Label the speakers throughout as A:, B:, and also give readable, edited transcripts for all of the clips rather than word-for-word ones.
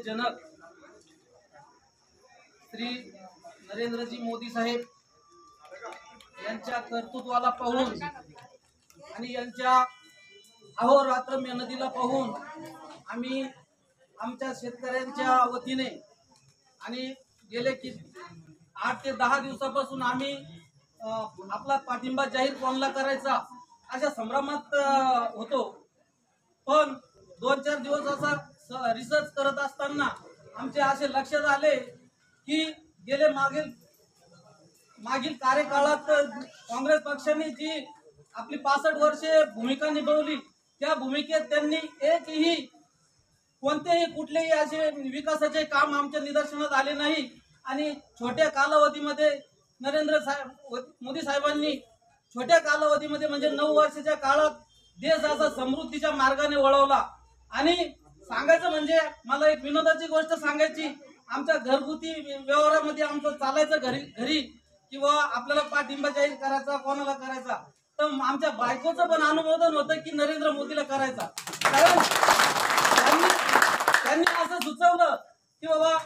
A: जनक श्री नरेंद्रजी मोदी साहेब यांच्या कर्तृत्वाला पाहून आणि यांच्या अहोरात्र मेहनतीला पाहून आम्ही आमच्या शेतकऱ्यांच्या वतीने आणि गेले 8 ते 10 दिवसापासून आम्ही आपला पाठिंबा जाहीर कोणाला करायचा अशा संभ्रमात होतो। पण 2-4 दिवस असा रिसर्च करत असताना आमचे असे लक्षात आले की गेले मागील कार्यकाळात काँग्रेस पक्षाने जी आपली 65 वर्षे भूमिका निभावली त्या भूमिकेत त्यांनी एकही कोणतेही कुठलेही असे विकासाचे काम आमच्या निदर्शनात आले नाही आणि छोट्या कालावधीमध्ये मोदी साहेबांनी छोट्या कालावधीमध्ये म्हणजे 9 वर्षाच्या काळात देश असा समृद्धीच्या मार्गाने वळवला। आणि सांगायचं म्हणजे मला एक विनोदाची गोष्ट सांगायची, आमच्या घरगुती व्यवहारामध्ये आमचं चालायचं घरी किंवा आपल्याला पाठिंबा जाहीर करायचा कोणाला करायचा तर आमच्या बायकोचं पण अनुमोदन होतं की नरेंद्र मोदीला करायचा। कारण त्यांनी असं सुचवलं की बाबा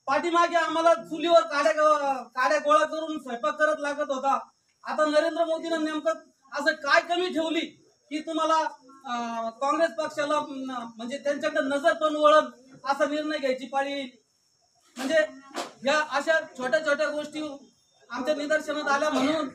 A: पाठीमागे आम्हाला चुलीवर काड्या गोळा करून स्वयंपाक करत लागत होता, आता नरेंद्र मोदीनं नेमकं असं काय कमी ठेवली की तुम्हाला काँग्रेस पक्षाला म्हणजे त्यांच्याकडे नजर पण वळत असा निर्णय घ्यायची पाळी येईल। म्हणजे या अशा छोट्या छोट्या गोष्टी आमच्या निदर्शनात आल्या म्हणून